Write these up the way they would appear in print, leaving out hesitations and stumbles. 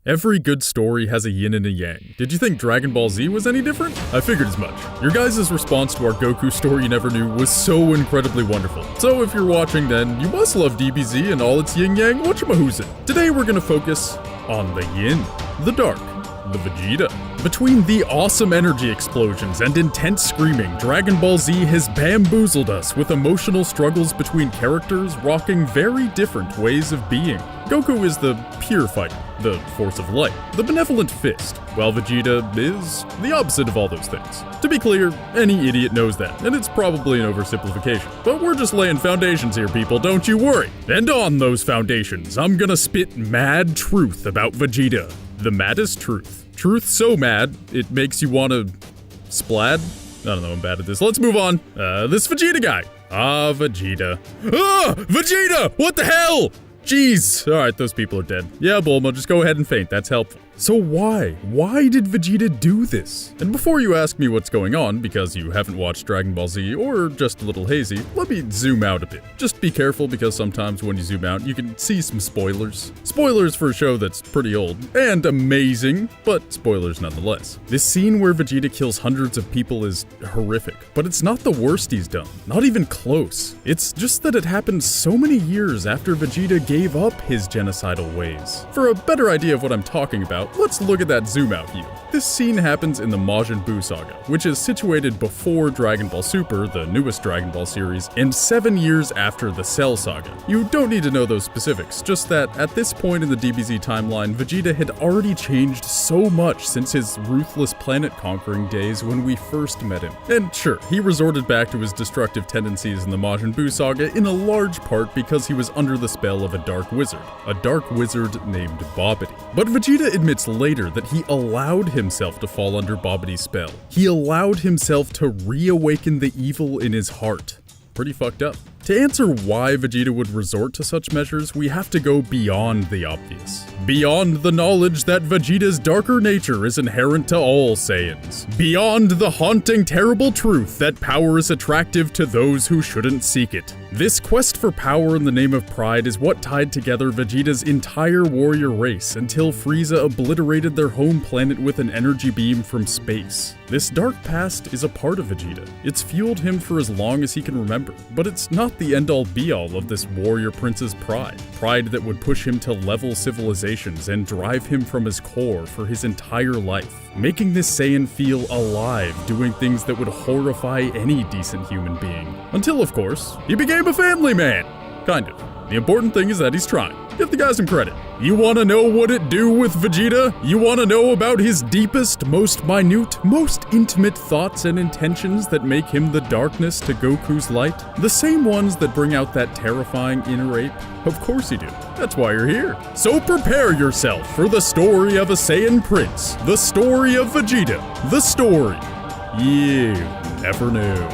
Every good story has a yin and a yang. Did you think Dragon Ball Z was any different? I figured as much. Your guys' response to our Goku story you never knew was so incredibly wonderful. So if you're watching, then you must love DBZ and all its yin-yang whatchamahoosin'. Today we're gonna focus on the yin, the dark, the Vegeta. Between the awesome energy explosions and intense screaming, Dragon Ball Z has bamboozled us with emotional struggles between characters rocking very different ways of being. Goku is the pure fighter, the force of light, the benevolent fist, while Vegeta is the opposite of all those things. To be clear, any idiot knows that, and it's probably an oversimplification. But we're just laying foundations here, people, don't you worry. And on those foundations, I'm gonna spit mad truth about Vegeta. The maddest truth. Truth so mad, it makes you wanna splad? I don't know, I'm bad at this. Let's move on. This Vegeta guy. Vegeta. Vegeta! What the hell? Jeez. Alright, those people are dead. Yeah, Bulma, just go ahead and faint. That's helpful. So why? Why did Vegeta do this? And before you ask me what's going on, because you haven't watched Dragon Ball Z or just a little hazy, let me zoom out a bit. Just be careful because sometimes when you zoom out, you can see some spoilers. Spoilers for a show that's pretty old and amazing, but spoilers nonetheless. This scene where Vegeta kills hundreds of people is horrific, but it's not the worst he's done. Not even close. It's just that it happened so many years after Vegeta gave up his genocidal ways. For a better idea of what I'm talking about, let's look at that zoom out view. This scene happens in the Majin Buu saga, which is situated before Dragon Ball Super, the newest Dragon Ball series, and 7 years after the Cell saga. You don't need to know those specifics, just that at this point in the DBZ timeline, Vegeta had already changed so much since his ruthless planet-conquering days when we first met him. And sure, he resorted back to his destructive tendencies in the Majin Buu saga in a large part because he was under the spell of a dark wizard named Babidi. But Vegeta admits later that he allowed himself to fall under Babidi's spell. He allowed himself to reawaken the evil in his heart. Pretty fucked up. To answer why Vegeta would resort to such measures, we have to go beyond the obvious. Beyond the knowledge that Vegeta's darker nature is inherent to all Saiyans. Beyond the haunting, terrible truth that power is attractive to those who shouldn't seek it. This quest for power in the name of pride is what tied together Vegeta's entire warrior race until Frieza obliterated their home planet with an energy beam from space. This dark past is a part of Vegeta. It's fueled him for as long as he can remember, but it's not the end-all be-all of this warrior prince's pride. Pride that would push him to level civilizations and drive him from his core for his entire life, making this Saiyan feel alive, doing things that would horrify any decent human being. Until, of course, he became a family man. Kind of. The important thing is that he's trying. Give the guy some credit. You wanna know what it do with Vegeta? You wanna know about his deepest, most minute, most intimate thoughts and intentions that make him the darkness to Goku's light? The same ones that bring out that terrifying inner ape? Of course you do. That's why you're here. So prepare yourself for the story of a Saiyan prince. The story of Vegeta. The story you never knew.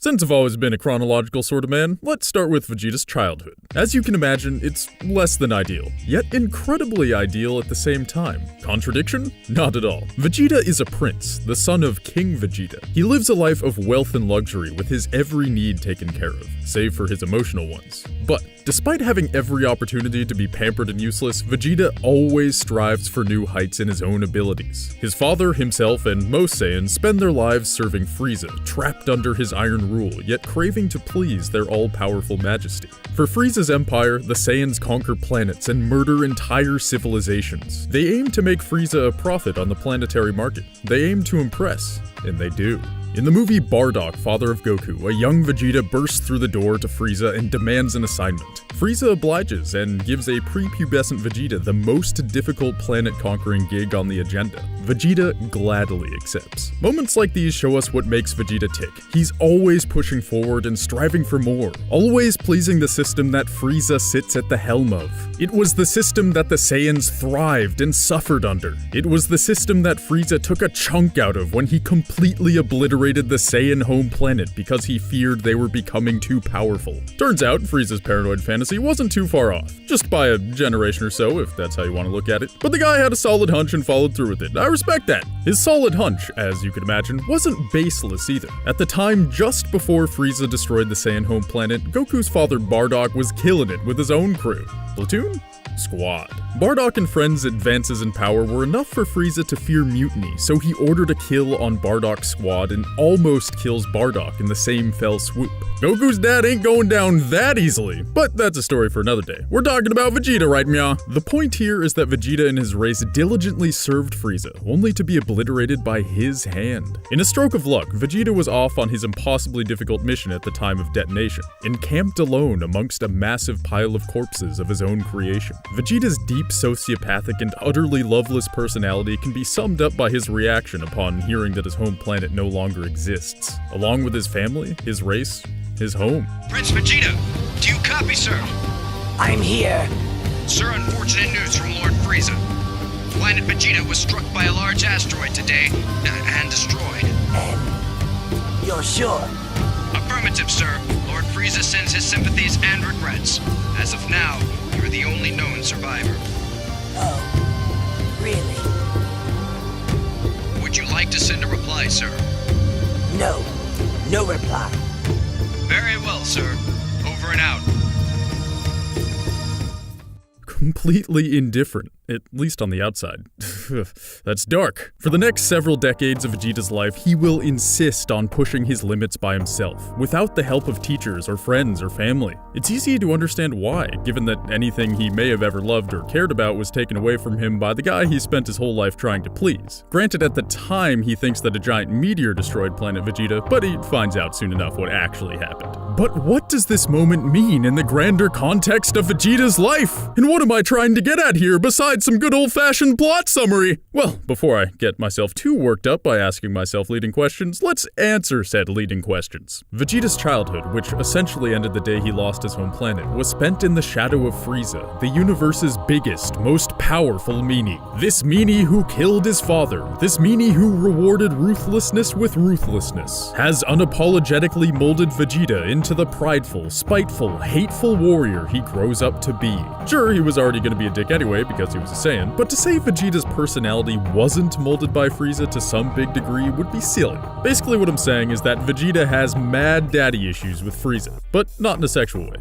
Since I've always been a chronological sort of man, let's start with Vegeta's childhood. As you can imagine, it's less than ideal, yet incredibly ideal at the same time. Contradiction? Not at all. Vegeta is a prince, the son of King Vegeta. He lives a life of wealth and luxury with his every need taken care of, save for his emotional ones. But despite having every opportunity to be pampered and useless, Vegeta always strives for new heights in his own abilities. His father, himself, and most Saiyans spend their lives serving Frieza, trapped under his iron rule, yet craving to please their all-powerful majesty. For Frieza's empire, the Saiyans conquer planets and murder entire civilizations. They aim to make Frieza a profit on the planetary market. They aim to impress, and they do. In the movie Bardock, Father of Goku, a young Vegeta bursts through the door to Frieza and demands an assignment. Frieza obliges and gives a prepubescent Vegeta the most difficult planet-conquering gig on the agenda. Vegeta gladly accepts. Moments like these show us what makes Vegeta tick. He's always pushing forward and striving for more, always pleasing the system that Frieza sits at the helm of. It was the system that the Saiyans thrived and suffered under. It was the system that Frieza took a chunk out of when he completely obliterated obliterated the Saiyan home planet because he feared they were becoming too powerful. Turns out, Frieza's paranoid fantasy wasn't too far off, just by a generation or so, if that's how you want to look at it. But the guy had a solid hunch and followed through with it. I respect that. His solid hunch, as you could imagine, wasn't baseless either. At the time, just before Frieza destroyed the Saiyan home planet, Goku's father Bardock was killing it with his own crew. Platoon? Squad. Bardock and friends' advances in power were enough for Frieza to fear mutiny, so he ordered a kill on Bardock's squad and almost kills Bardock in the same fell swoop. Goku's dad ain't going down that easily, but that's a story for another day. We're talking about Vegeta, right, Mya? The point here is that Vegeta and his race diligently served Frieza, only to be obliterated by his hand. In a stroke of luck, Vegeta was off on his impossibly difficult mission at the time of detonation, encamped alone amongst a massive pile of corpses of his own creation. Vegeta's deep sociopathic and utterly loveless personality can be summed up by his reaction upon hearing that his home planet no longer exists, along with his family, his race, his home. Prince Vegeta, do you copy, sir? I'm here. Sir, unfortunate news from Lord Frieza. Planet Vegeta was struck by a large asteroid today and destroyed. And you're sure? Affirmative, sir. Lord Frieza sends his sympathies and regrets. As of now, you're the only known survivor. Oh, really? Would you like to send a reply, sir? No. No reply. Very well, sir. Over and out. Completely indifferent, at least on the outside. That's dark. For the next several decades of Vegeta's life, he will insist on pushing his limits by himself, without the help of teachers or friends or family. It's easy to understand why, given that anything he may have ever loved or cared about was taken away from him by the guy he spent his whole life trying to please. Granted, at the time, he thinks that a giant meteor destroyed planet Vegeta, but he finds out soon enough what actually happened. But what does this moment mean in the grander context of Vegeta's life? And what am I trying to get at here besides some good old-fashioned plot summary? Well, before I get myself too worked up by asking myself leading questions, let's answer said leading questions. Vegeta's childhood, which essentially ended the day he lost his home planet, was spent in the shadow of Frieza, the universe's biggest, most powerful meanie. This meanie who killed his father, this meanie who rewarded ruthlessness with ruthlessness, has unapologetically molded Vegeta into the prideful, spiteful, hateful warrior he grows up to be. Sure, he was already going to be a dick anyway because he was a Saiyan, but to say Vegeta's personality wasn't molded by Frieza to some big degree would be silly. Basically what I'm saying is that Vegeta has mad daddy issues with Frieza, but not in a sexual way.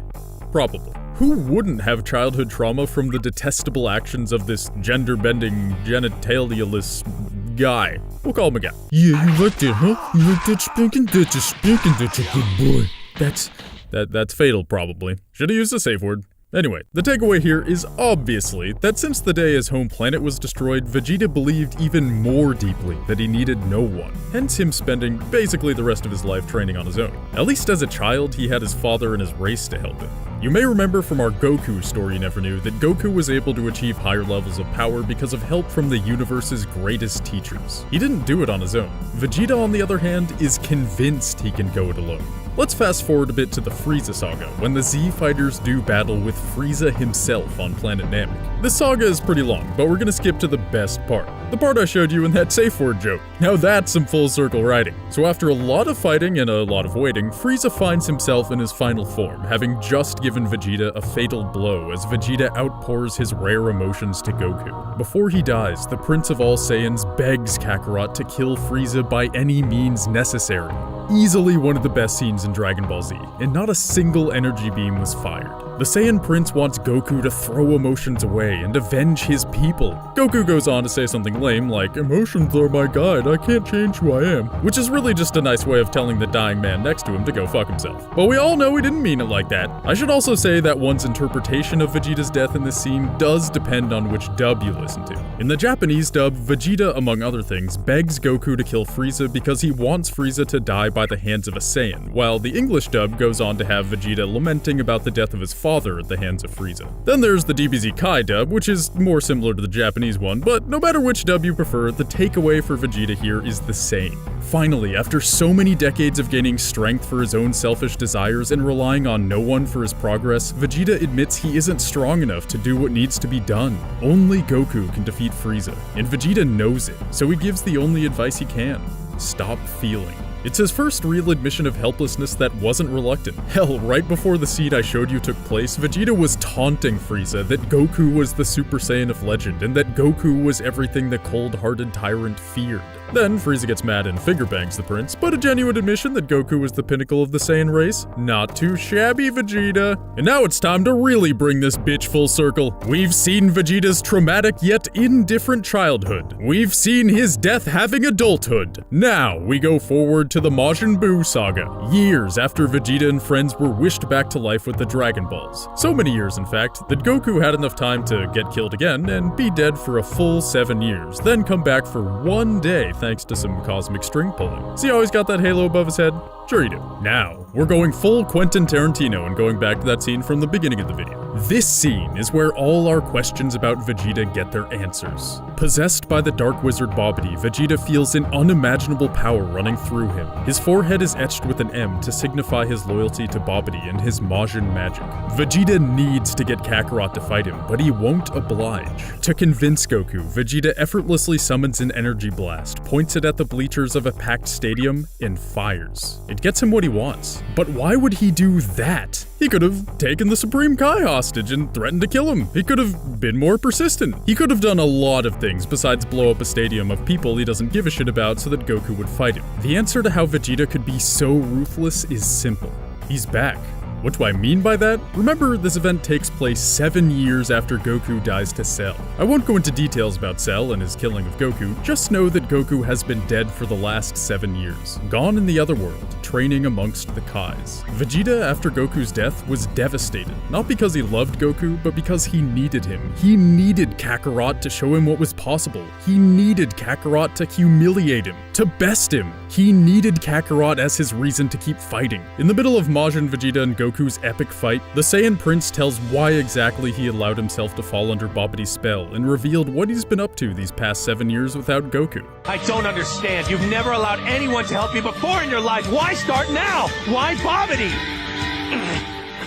Probably. Who wouldn't have childhood trauma from the detestable actions of this gender-bending, genitalialist guy? We'll call him a guy. Yeah, you like that, huh? You like that spanking? That's a spanking, that's a good boy. That's fatal, probably. Should've used a safe word. Anyway, the takeaway here is obviously that since the day his home planet was destroyed, Vegeta believed even more deeply that he needed no one, hence him spending basically the rest of his life training on his own. At least as a child, he had his father and his race to help him. You may remember from our Goku story you never knew that Goku was able to achieve higher levels of power because of help from the universe's greatest teachers. He didn't do it on his own. Vegeta, on the other hand, is convinced he can go it alone. Let's fast forward a bit to the Frieza saga, when the Z fighters do battle with Frieza himself on planet Namek. This saga is pretty long, but we're gonna skip to the best part. The part I showed you in that safe word joke. Now that's some full circle writing. So after a lot of fighting and a lot of waiting, Frieza finds himself in his final form, having just given Vegeta a fatal blow as Vegeta outpours his rare emotions to Goku. Before he dies, the Prince of all Saiyans begs Kakarot to kill Frieza by any means necessary. Easily one of the best scenes in Dragon Ball Z, and not a single energy beam was fired. The Saiyan Prince wants Goku to throw emotions away and avenge his people. Goku goes on to say something lame like, "Emotions are my guide, I can't change who I am," which is really just a nice way of telling the dying man next to him to go fuck himself. But we all know he didn't mean it like that. I should also say that one's interpretation of Vegeta's death in this scene does depend on which dub you listen to. In the Japanese dub, Vegeta, among other things, begs Goku to kill Frieza because he wants Frieza to die by the hands of a Saiyan, while the English dub goes on to have Vegeta lamenting about the death of his father at the hands of Frieza. Then there's the DBZ Kai dub, which is more similar to the Japanese one, but no matter which dub you prefer, the takeaway for Vegeta here is the same. Finally, after so many decades of gaining strength for his own selfish desires and relying on no one for his progress, Vegeta admits he isn't strong enough to do what needs to be done. Only Goku can defeat Frieza, and Vegeta knows it, so he gives the only advice he can: stop feeling. It's his first real admission of helplessness that wasn't reluctant. Hell, right before the scene I showed you took place, Vegeta was taunting Frieza that Goku was the Super Saiyan of legend and that Goku was everything the cold-hearted tyrant feared. Then Frieza gets mad and finger bangs the prince, but a genuine admission that Goku was the pinnacle of the Saiyan race? Not too shabby, Vegeta. And now it's time to really bring this bitch full circle. We've seen Vegeta's traumatic yet indifferent childhood. We've seen his death having adulthood. Now we go forward to the Majin Buu saga, years after Vegeta and friends were wished back to life with the Dragon Balls. So many years, in fact, that Goku had enough time to get killed again and be dead for a full 7 years, then come back for 1 day thanks to some cosmic string pulling. See how he's got that halo above his head? Sure you do. Now, we're going full Quentin Tarantino and going back to that scene from the beginning of the video. This scene is where all our questions about Vegeta get their answers. Possessed by the Dark Wizard Babidi, Vegeta feels an unimaginable power running through him. His forehead is etched with an M to signify his loyalty to Babidi and his Majin magic. Vegeta needs to get Kakarot to fight him, but he won't oblige. To convince Goku, Vegeta effortlessly summons an energy blast, points it at the bleachers of a packed stadium, and fires. It gets him what he wants. But why would he do that? He could have taken the Supreme Kai hostage and threatened to kill him. He could have been more persistent. He could have done a lot of things besides blow up a stadium of people he doesn't give a shit about so that Goku would fight him. The answer to how Vegeta could be so ruthless is simple. He's back. What do I mean by that? Remember, this event takes place 7 years after Goku dies to Cell. I won't go into details about Cell and his killing of Goku, just know that Goku has been dead for the last 7 years, gone in the other world, training amongst the Kais. Vegeta, after Goku's death, was devastated, not because he loved Goku, but because he needed him. He needed Kakarot to show him what was possible. He needed Kakarot to humiliate him, to best him. He needed Kakarot as his reason to keep fighting. In the middle of Majin, Vegeta, and Goku's epic fight, the Saiyan Prince tells why exactly he allowed himself to fall under Babidi's spell and revealed what he's been up to these past 7 years without Goku. I don't understand. You've never allowed anyone to help you before in your life. Why start now? Why Babidi?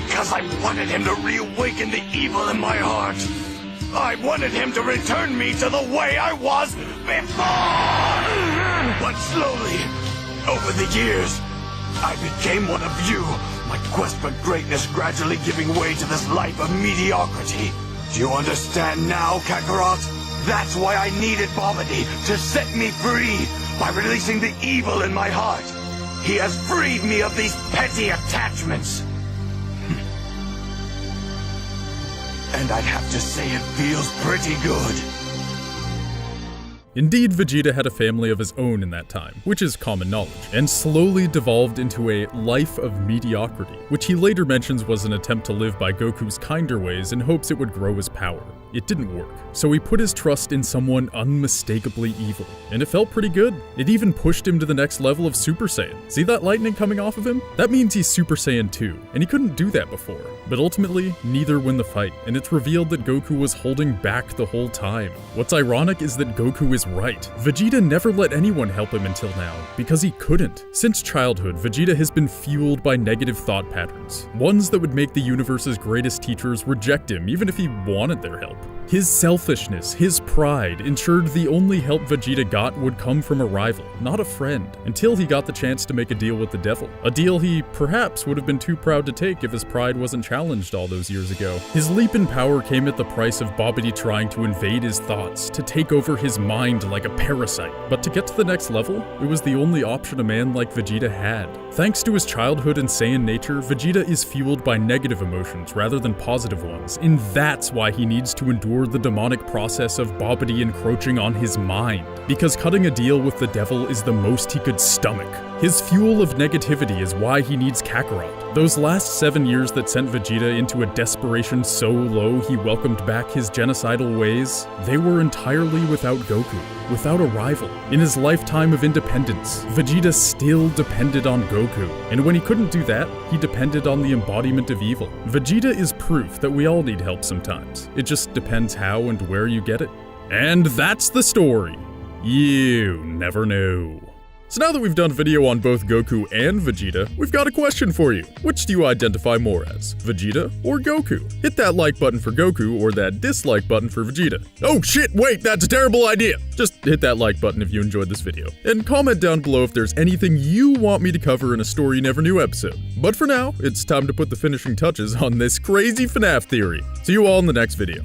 Because I wanted him to reawaken the evil in my heart. I wanted him to return me to the way I was before. But slowly, over the years, I became one of you. My quest for greatness gradually giving way to this life of mediocrity. Do you understand now, Kakarot? That's why I needed Babidi to set me free by releasing the evil in my heart. He has freed me of these petty attachments. And I'd have to say it feels pretty good. Indeed, Vegeta had a family of his own in that time, which is common knowledge, and slowly devolved into a life of mediocrity, which he later mentions was an attempt to live by Goku's kinder ways in hopes it would grow his power. It didn't work, so he put his trust in someone unmistakably evil, and it felt pretty good. It even pushed him to the next level of Super Saiyan. See that lightning coming off of him? That means he's Super Saiyan 2, and he couldn't do that before. But ultimately, neither win the fight, and it's revealed that Goku was holding back the whole time. What's ironic is that Goku is right. Vegeta never let anyone help him until now, because he couldn't. Since childhood, Vegeta has been fueled by negative thought patterns, ones that would make the universe's greatest teachers reject him even if he wanted their help. His selfishness, his pride, ensured the only help Vegeta got would come from a rival, not a friend, until he got the chance to make a deal with the devil. A deal he perhaps would have been too proud to take if his pride wasn't challenged all those years ago. His leap in power came at the price of Babidi trying to invade his thoughts, to take over his mind like a parasite. But to get to the next level, it was the only option a man like Vegeta had. Thanks to his childhood and Saiyan nature, Vegeta is fueled by negative emotions rather than positive ones, and that's why he needs to endure the demonic process of Babidi encroaching on his mind, because cutting a deal with the devil is the most he could stomach. His fuel of negativity is why he needs Kakarot. Those last 7 years that sent Vegeta into a desperation so low he welcomed back his genocidal ways, they were entirely without Goku, without a rival. In his lifetime of independence, Vegeta still depended on Goku, and when he couldn't do that, he depended on the embodiment of evil. Vegeta is proof that we all need help sometimes. It just depends how and where you get it. And that's the story. You never know. So now that we've done a video on both Goku and Vegeta, we've got a question for you. Which do you identify more as, Vegeta or Goku? Hit that like button for Goku or that dislike button for Vegeta. Oh shit, wait, that's a terrible idea! Just hit that like button if you enjoyed this video. And comment down below if there's anything you want me to cover in a Story You Never Knew episode. But for now, it's time to put the finishing touches on this crazy FNAF theory. See you all in the next video.